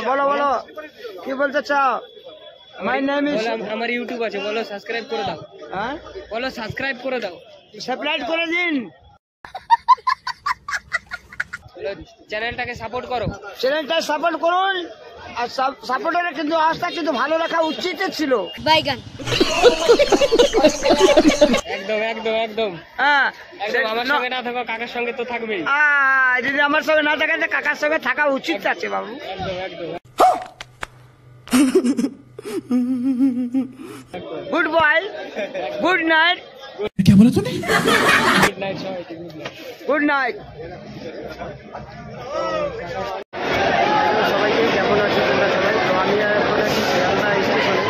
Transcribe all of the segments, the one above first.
বলো বলো কি বলতে চাও? মাই নেম ইজ আমার ইউটিউব আছে, বলো সাবস্ক্রাইব করে দাও। হ্যাঁ বলো সাবস্ক্রাইব করে দাও, সাবস্ক্রাইব করে দিন, চ্যানেলটাকে সাপোর্ট করো, চ্যানেলটা সাপোর্ট করুন। আর সাপোর্টারে কিন্তু আস্থা কিন্তু ভালো রাখা উচিত ছিল। বাইগান একদম একদম একদম হ্যাঁ একদম। আমার সঙ্গে না থাকো, কাকার সঙ্গে তো থাকবেই। যদি আমার সঙ্গে না থাকে কাকার সঙ্গে থাকা উচিত আছে বাবু। একদম একদম। গুড বয়, গুড নাইট, क्या बोला तूने? গুড নাইট সবাইকে, গুড নাইট। গুড নাইট সবাইকে। কেমন আছো তোমরা সবাই? তো আমি এখন আছি শিয়ালদা স্টেশনে।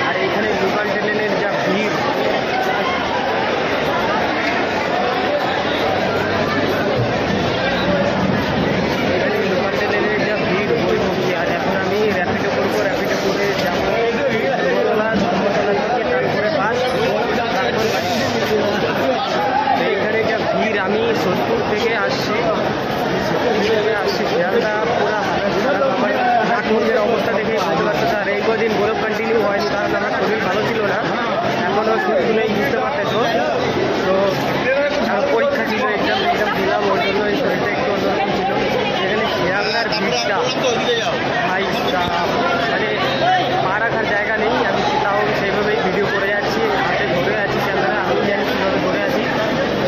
আর এখানে লোকাল ট্রেনের যা ভিড়, লোকাল ট্রেনের যা ভিড় বইমুখী। আর এখন আমি র্যাপিডো করবো, র্যাপিডো করে যাবো ধর্মতলা, ধর্মতলা থেকে তারপরে বাস, তারপরে এইখানে যা ভিড়। আমি সোদপুর থেকে আসছি, শিয়ালদা পুরা আমার নাটবন্দির অবস্থা দেখে বুঝতে পারছো। আর এই কদিন বরফ কন্টিনিউ হয়নি, কারণ আমার শরীর ভালো ছিল না। এখনও শুনেই বুঝতে পারতেছো। তো পরীক্ষা ছিল, এক্সাম দিলাম, ওর জন্য এই শরীরটা একটু অন্যরকম ছিল। এখানে শিয়ালদার ভিড়টা ভাই মানে পা রাখার জায়গা নেই। আমি তাও সেইভাবেই ভিডিও করে যাচ্ছি, হাতে ধরে আছি ক্যামেরা, আমি জানি কীভাবে ধরে আছি।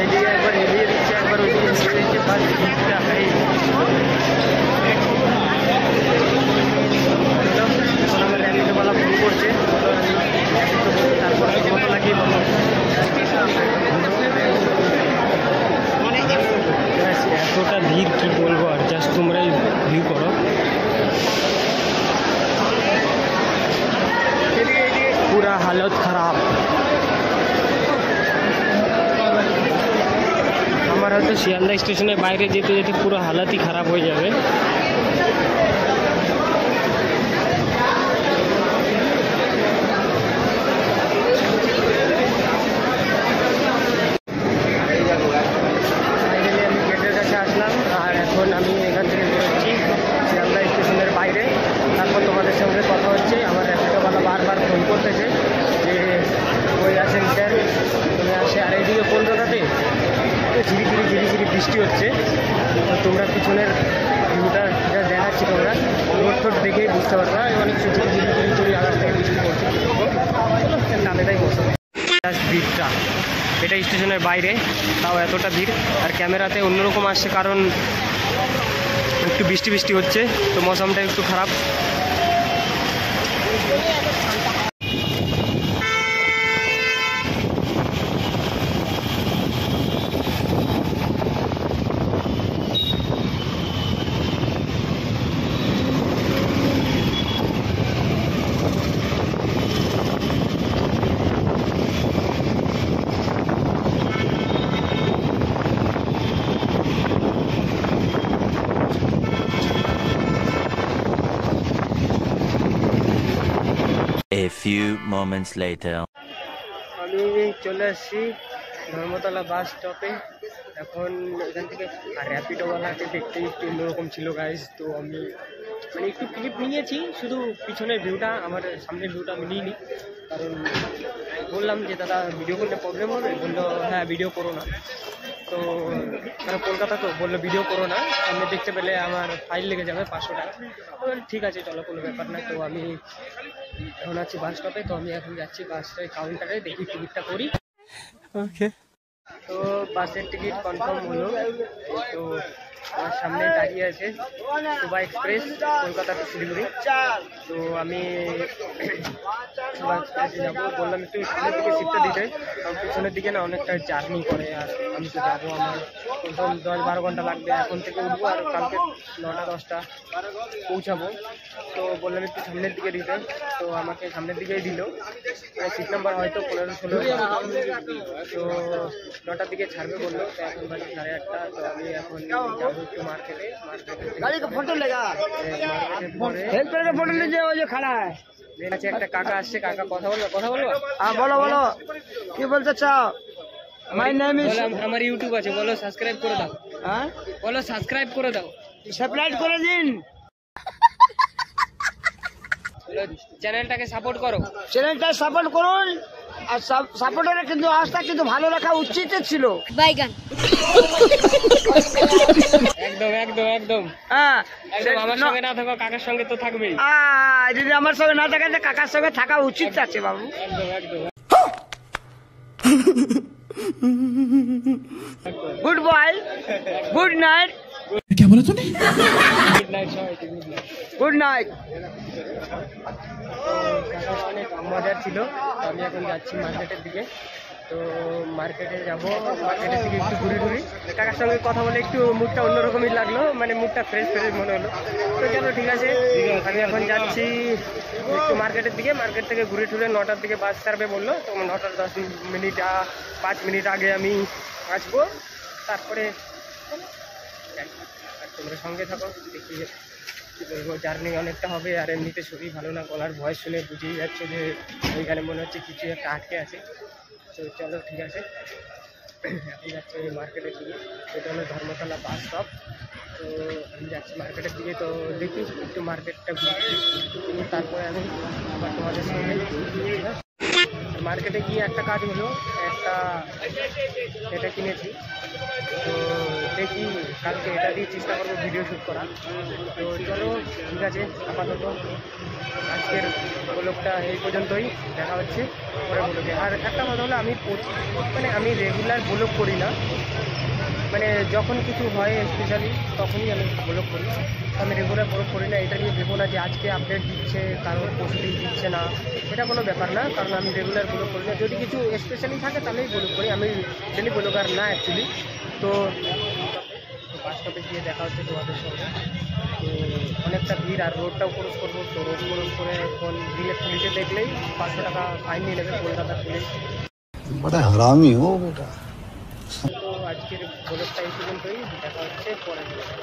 এইদিকে একবার এগিয়ে দিচ্ছে, একবার ওইদিকে এগিয়ে দিচ্ছে, বাস ভিড়টা হাই। এখন আমার র্যাপিডোওয়ালা ফোন করছে, তারপর মতো লাগিয়ে বলো এতটা ভিড় কি বলবো, আর জাস্ট তোমরাই ভিউ করো। पूरा हालत खराब। আমার হয়তো শিয়ালদা স্টেশনের বাইরে যেতে যেতে পুরো হালাতই খারাপ হয়ে যাবে। ফাইনালি আমি গেটের কাছে আসলাম। আর এখন আমি এখান থেকে বেরোচ্ছি শিয়ালদা স্টেশনের বাইরে। তারপর তোমাদের সঙ্গে কথা হচ্ছে। আমার র্যাপিডোওয়ালা বারবার ফোন করতেছে যে কই আছেন স্যার, তুমি আসে। আর এইদিকে কলকাতাতে ঝিরিঝিরি ঝিরিঝিরি বৃষ্টি হচ্ছে। তো তোমরা পিছনের ভিউটা যা দেখাচ্ছি, তোমরা রোড টোড দেখেই বুঝতে পারবা অনেক ঝিরিঝিরি ঝিরিঝিরি আকাশ থেকে বৃষ্টি পড়ছে। নামেটাই মৌসুম ভিড়টা, এটা স্টেশনের বাইরে, তাও এতটা ভিড়। আর ক্যামেরাতে অন্যরকম আসছে, কারণ একটু বৃষ্টি বৃষ্টি হচ্ছে, তো মৌসুমটা একটু খারাপ। A few moments later. আমি চলে আসছি ধর্মতলা বাস স্টপে। এখন এখান থেকে আর র্যাপিডোওয়ালাকে দেখতে একটু অন্যরকম ছিল গাইজ। তো আমি মানে একটু ক্লিপ নিয়েছি, শুধু পিছনের ভিউটা, আমার সামনের ভিউটা আমি নিইনি। কারণ বললাম যে দাদা ভিডিও করলে প্রবলেম হবে, বললো হ্যাঁ ভিডিও করো না। তো কারণ কলকাতা তো বললো ভিডিও করো না, সামনে দেখতে পেলে আমার ফাইল লেগে যাবে 500 টাকা। ঠিক আছে চলো, কোনো ব্যাপার না। তো আমি এখন আছি বাস স্টপে। তো আমি এখন যাচ্ছি বাসের কাউন্টারে, দেখি টিকিটটা করি। ওকে, তো বাসের টিকিট কনফার্ম হলো। তো আমার সামনে দাঁড়িয়ে আছে সুবা এক্সপ্রেস, কলকাতা টু শিলিগুড়ি। তো আমি সুবা এক্সপ্রেসে যাবো। বললাম একটু সামনের দিকে সিটটা দিতে, কারণ পিছনের দিকে না অনেকটা জার্নি করে। আর আমি তো যাবো, আমার কনফার্ম 10-12 ঘন্টা লাগবে। এখন থেকে উঠবো আর কালকে 9টা-10টা পৌঁছাবো। তো বললাম একটু সামনের দিকে দিতে, তো আমাকে সামনের দিকেই দিল। সিট নাম্বার হয়তো 15-16। তো 9টার দিকে ছাড়বে বললো। তো এখন বাজে 8:30। তো আমি এখন যাবো একটু মার্কেটে। মার্কেটে একটা কাকা আসছে, কাকা কথা বলবো, কথা বলবো। বলো বলো কি বলতে চাও? মাই নেম ইজ আমার ইউটিউব আছে, বলো সাবস্ক্রাইব করে দাও। হ্যাঁ বলো সাবস্ক্রাইব করে দাও, সাবস্ক্রাইব করে দিন, চ্যানেলটাকে সাপোর্ট করো। চ্যানেলটা সাপোর্ট করুন, আর সাপোর্টারে কিন্তু আস্থা কিন্তু ভালো রাখা উচিত ছিল। বাইগান একদম একদম একদম হ্যাঁ, একদম আমার সঙ্গে না থাকো কাকার সঙ্গে তো থাকবেই। যদি আমার সঙ্গে না থাকে কাকার সঙ্গে থাকা উচিত আছে বাবু। একদম একদম good boy, good night, good night সবাইকে, গুড নাইট। Good night. অনেক মজার ছিল। তো আমি এখন যাচ্ছি মার্কেটের দিকে। তো মার্কেটে যাব, মার্কেটের দিকে একটু ঘুরে ঘুরি। কাকার সঙ্গে কথা বলে একটু মুডটা অন্যরকমই লাগলো, মানে মুডটা ফ্রেশ ফ্রেশ মনে হলো। তো চলো ঠিক আছে, আমি এখন যাচ্ছি একটু মার্কেটের দিকে। মার্কেট থেকে ঘুরে টুরে 9টার দিকে বাস ছাড়বে বললো। তো 9টার 10 মিনিট 5 মিনিট আগে আমি আসবো। তারপরে আর তোমরা সঙ্গে থাকো, দেখি কী বলবো, জার্নি অনেকটা হবে। আর এমনিতে শরীর ভালো না, গলার ভয়েস শুনে বুঝেই যাচ্ছে যে ওইখানে মনে হচ্ছে কিছু একটা আটকে আছে। তো চলো ঠিক আছে, এখন যাচ্ছি ওই মার্কেটের দিকে। এটা হলো ধর্মতলা বাস স্টপ। তো আমি যাচ্ছি মার্কেটের দিকে। তো দেখি একটু মার্কেটটা ঘুরছি, তারপরে আমি আবার তোমাদের সঙ্গে মার্কেটে গিয়ে একটা কাজ হলো, এটা কিনেছি। তো দেখি কালকে এটা দিয়ে চেষ্টা করবো ভিডিও শ্যুট করা। তো চলো ঠিক আছে, আপাতত আজকের ব্লগটা এই পর্যন্তই, দেখা হচ্ছে পরে ব্লগে। আর একটা কথা হলো, আমি রেগুলার ব্লগ করি না, মানে যখন কিছু হয় স্পেশালি তখনই আমি ব্লগ করি। আমি রেগুলার ব্লগ করি না। এটা নিয়ে ভেবো না যে আজকে আপডেট দিচ্ছে কারোর পরশুদিন দিচ্ছে না, এটা কোনো ব্যাপার না। কারণ আমি রেগুলার ব্লগ করি না, যদি কিছু স্পেশালি থাকে তাহলেই ব্লগ করি। আমি ডেলি ব্লগার না অ্যাকচুয়ালি। তো বাস স্টপে গিয়ে দেখা হচ্ছে তোমাদের সঙ্গে। তো অনেকটা ভিড়, আর রোডটাও ক্রস করবো। তো রোড ক্রস করে ফোন দিলে পুলিশে দেখলেই 500 টাকা ফাইন নিয়ে নেবে কলকাতার পুলিশ। बड़ा हरामी हो बेटा। তো আজকের ব্লগটা এই পর্যন্তই, দেখা হচ্ছে পরের ব্লগে।